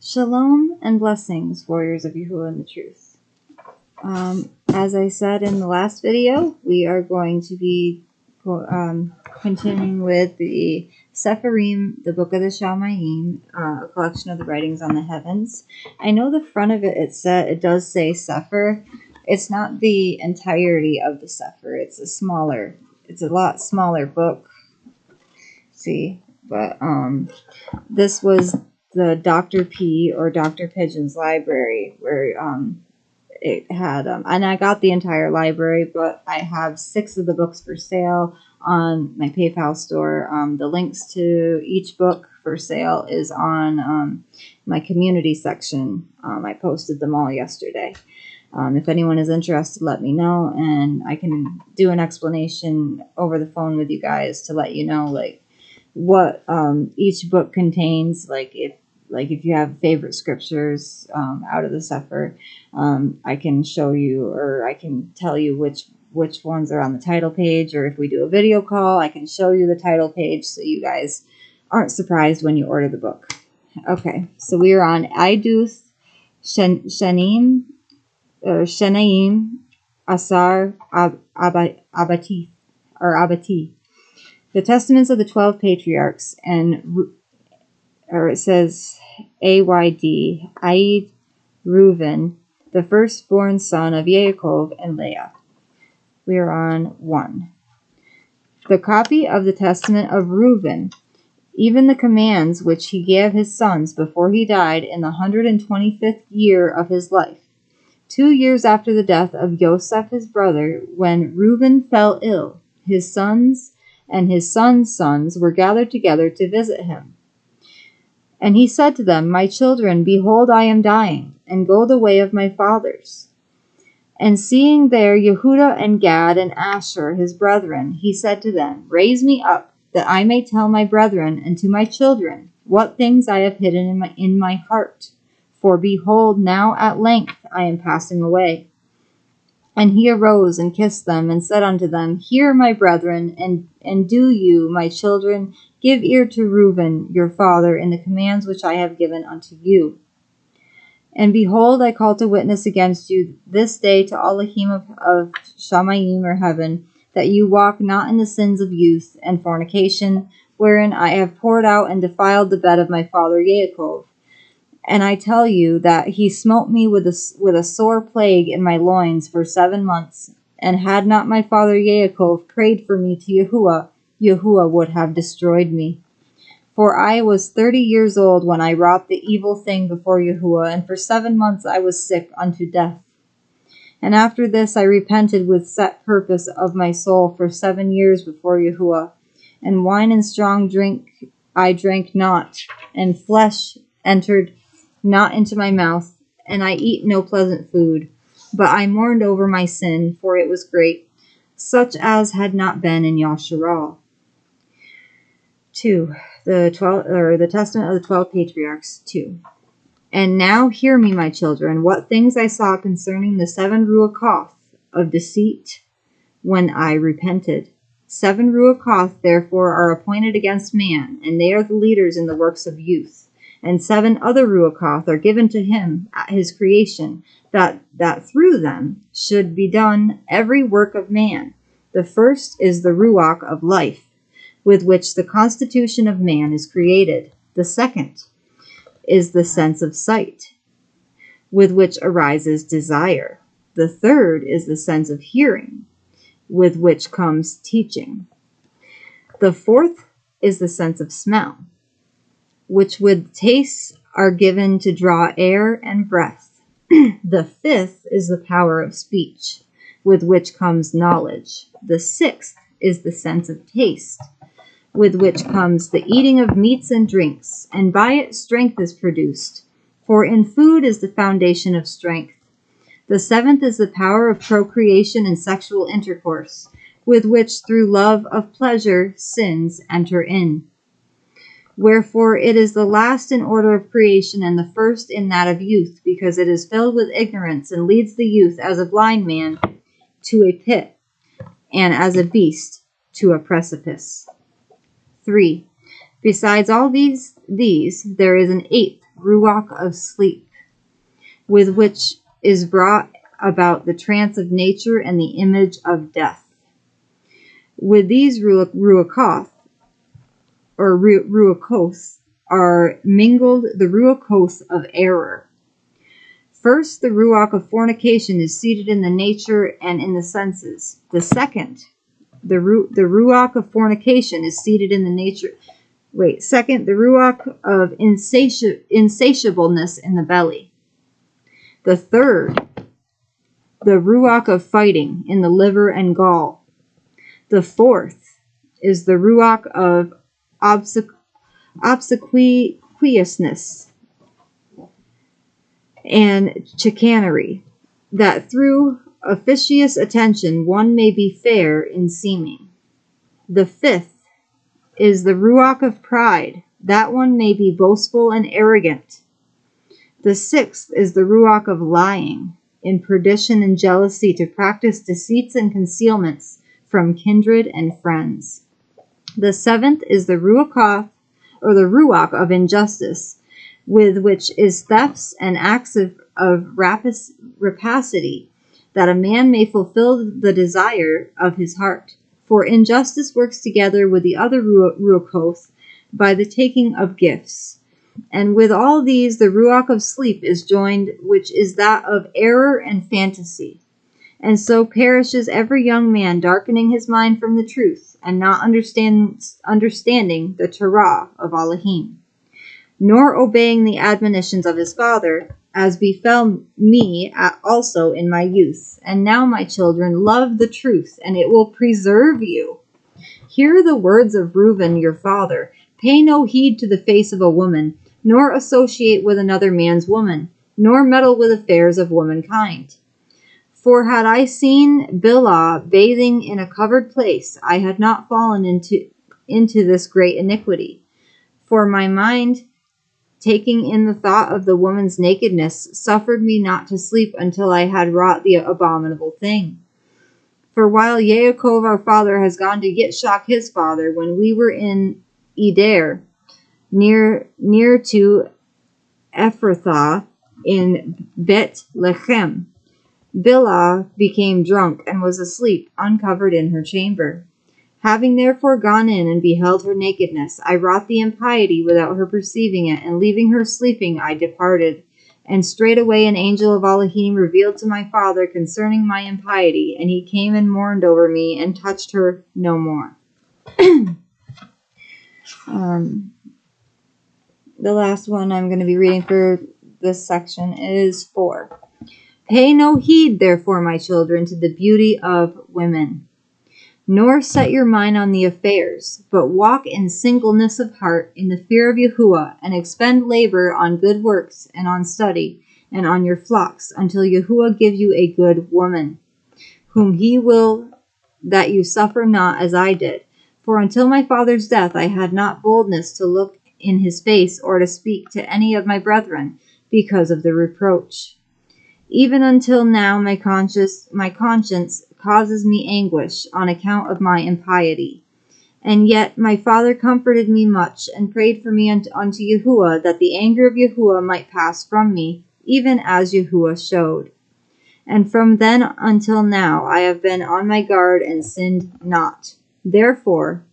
Shalom and blessings, warriors of Yahuwah and the truth. As I said in the last video, we are going to be continuing with the CEPHERIYM-The Book of the Shamayim, a collection of the writings on the heavens. I know the front of it does say Sefer. It's not the entirety of the Sefer. It's a lot smaller book. See, but this was the Dr. P or Dr. Pigeon's library where it had and I got the entire library, but I have 6 of the books for sale on my PayPal store. The links to each book for sale is on my community section. I posted them all yesterday. If anyone is interested, let me know, and I can do an explanation over the phone with you guys to let you know like what each book contains, if you have favorite scriptures out of the Sefer, I can show you, or I can tell you which ones are on the title page, or if we do a video call, I can show you the title page so you guys aren't surprised when you order the book. Okay, so we are on Iduth Shenaim Asar Abati, or Abati. The Testaments of the 12 Patriarchs, or it says Ayd, Aid Reuven, the firstborn son of Yaakov and Leah. We are on 1. The copy of the Testament of Reuven, even the commands which he gave his sons before he died in the 125th year of his life, 2 years after the death of Joseph his brother, when Reuben fell ill, his sons and his sons' sons were gathered together to visit him. And he said to them, My children, behold, I am dying, and go the way of my fathers. And seeing there Yehuda and Gad and Asher his brethren, he said to them, Raise me up, that I may tell my brethren and to my children what things I have hidden in my heart. For behold, now at length I am passing away. And he arose and kissed them, and said unto them, Hear, my brethren, and do you, my children, give ear to Reuben your father in the commands which I have given unto you. And behold, I call to witness against you this day to Elohim of Shamayim or heaven, that you walk not in the sins of youth and fornication, wherein I have poured out and defiled the bed of my father Yaakov. And I tell you that he smote me with a sore plague in my loins for 7 months, and had not my father Yaakov prayed for me to Yahuwah, Yahuwah would have destroyed me. For I was 30 years old when I wrought the evil thing before Yahuwah, and for 7 months I was sick unto death. And after this I repented with set purpose of my soul for 7 years before Yahuwah, and wine and strong drink I drank not, and flesh entered not into my mouth, and I eat no pleasant food. But I mourned over my sin, for it was great, such as had not been in Yasharal. 2. The Testament of the 12 Patriarchs, 2. And now hear me, my children, what things I saw concerning the 7 Ruachoth of deceit when I repented. 7 Ruachoth therefore are appointed against man, and they are the leaders in the works of youth. And 7 other Ruachoth are given to him at his creation, that through them should be done every work of man. The first is the Ruach of life, with which the constitution of man is created. The second is the sense of sight, with which arises desire. The third is the sense of hearing, with which comes teaching. The fourth is the sense of smell, which with tastes are given to draw air and breath. The fifth is the power of speech, with which comes knowledge. The sixth is the sense of taste, with which comes the eating of meats and drinks, and by it strength is produced. For in food is the foundation of strength. The seventh is the power of procreation and sexual intercourse, with which through love of pleasure sins enter in. Wherefore it is the last in order of creation, and the first in that of youth, because it is filled with ignorance, and leads the youth as a blind man to a pit, and as a beast to a precipice. 3. Besides all these, there is an 8th, ruach of sleep, with which is brought about the trance of nature and the image of death. With these ruachoth, or ruachos, are mingled the ruachos of error. First, the ruach of fornication is seated in the nature and in the senses. The second, the ruach of fornication is seated in the nature. Second, the ruach of insatiableness in the belly. The third, the ruach of fighting in the liver and gall. The fourth is the ruach of obsequiousness and chicanery, that through officious attention one may be fair in seeming. The fifth is the ruach of pride, that one may be boastful and arrogant. The sixth is the ruach of lying, in perdition and jealousy, to practice deceits and concealments from kindred and friends. The seventh is the ruach of injustice, with which is thefts and acts of rapacity, that a man may fulfill the desire of his heart. For injustice works together with the other ruachos by the taking of gifts. And with all these the ruach of sleep is joined, which is that of error and fantasy. And so perishes every young man, darkening his mind from the truth, and not understanding the Torah of Elohim, nor obeying the admonitions of his father, as befell me also in my youth. And now, my children, love the truth, and it will preserve you. Hear the words of Reuben your father. Pay no heed to the face of a woman, nor associate with another man's woman, nor meddle with affairs of womankind. For had I seen Bilhah bathing in a covered place, I had not fallen into this great iniquity. For my mind, taking in the thought of the woman's nakedness, suffered me not to sleep until I had wrought the abominable thing. For while Yaakov our father has gone to Yitzchak his father, when we were in Eder, near to Ephrathah in Bet Lechem, Bilhah became drunk and was asleep, uncovered in her chamber. Having therefore gone in and beheld her nakedness, I wrought the impiety without her perceiving it, and leaving her sleeping, I departed. And straightway an angel of Elohim revealed to my father concerning my impiety, and he came and mourned over me, and touched her no more. The last one I'm going to be reading for this section is 4. Pay no heed, therefore, my children, to the beauty of women, nor set your mind on the affairs, but walk in singleness of heart, in the fear of Yahuwah, and expend labor on good works, and on study, and on your flocks, until Yahuwah give you a good woman, whom he will that you suffer not as I did. For until my father's death I had not boldness to look in his face, or to speak to any of my brethren, because of the reproach. Even until now my conscience causes me anguish on account of my impiety. And yet my father comforted me much, and prayed for me unto Yahuwah, that the anger of Yahuwah might pass from me, even as Yahuwah showed. And from then until now I have been on my guard and sinned not. Therefore,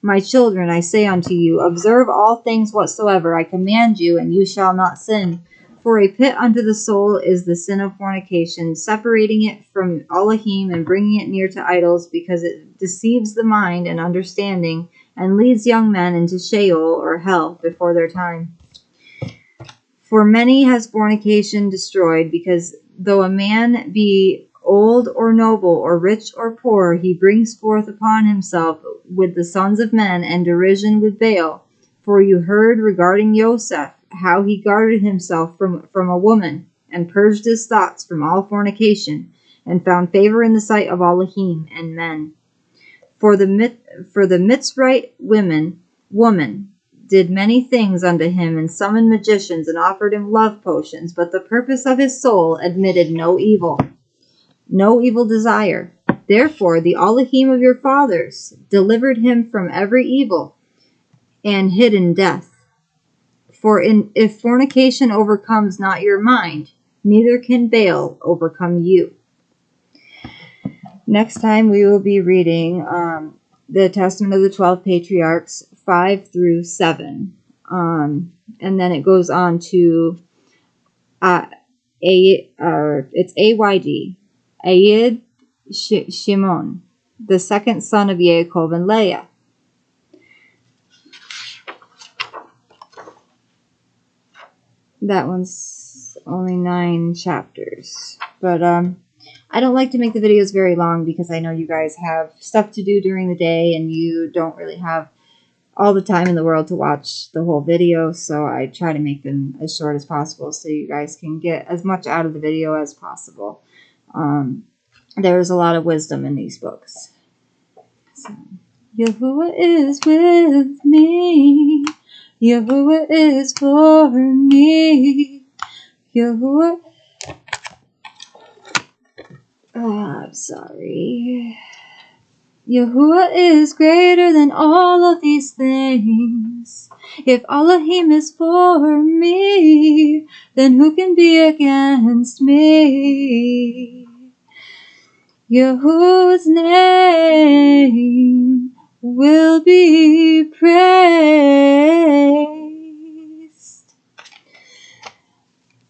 my children, I say unto you, observe all things whatsoever I command you, and you shall not sin. For a pit unto the soul is the sin of fornication, separating it from Elohim and bringing it near to idols, because it deceives the mind and understanding, and leads young men into Sheol, or hell, before their time. For many has fornication destroyed, because though a man be old or noble, or rich or poor, he brings forth upon himself with the sons of men and derision with Baal. For you heard regarding Yosef, how he guarded himself from a woman, and purged his thoughts from all fornication, and found favor in the sight of Elohim and men. For the Mitzrite woman did many things unto him, and summoned magicians, and offered him love potions, but the purpose of his soul admitted no evil desire. Therefore the Elohim of your fathers delivered him from every evil and hidden death. if fornication overcomes not your mind, neither can Baal overcome you. Next time we will be reading the Testament of the 12 Patriarchs 5 through 7. And then it goes on to it's AYD, Ayid Shimon, the second son of Yaakov and Leah. That one's only 9 chapters. But I don't like to make the videos very long because I know you guys have stuff to do during the day and you don't really have all the time in the world to watch the whole video. So I try to make them as short as possible so you guys can get as much out of the video as possible. There's a lot of wisdom in these books. So, Yahuwah is with me. Yahuwah is for me. Yahuwah. I'm sorry. Yahuwah is greater than all of these things. If Elohim is for me, then who can be against me? Yahuwah's name will be praised.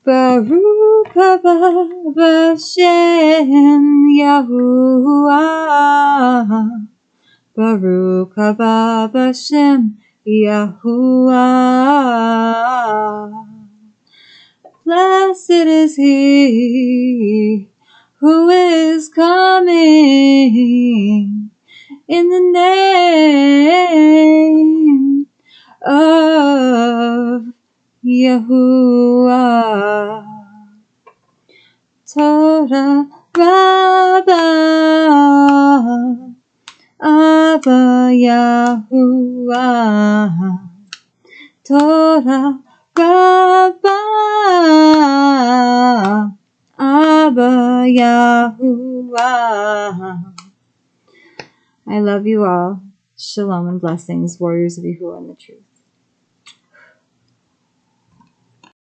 Baruch haba b'Shem Yahuwah. Baruch haba b'Shem Yahuwah. Blessed is he who is coming in the name of Yahuwah. Torah Rabbah Abba Yahuwah. Torah Rabbah Abba Yahuwah. I love you all. Shalom and blessings, warriors of Yahuwah and the truth.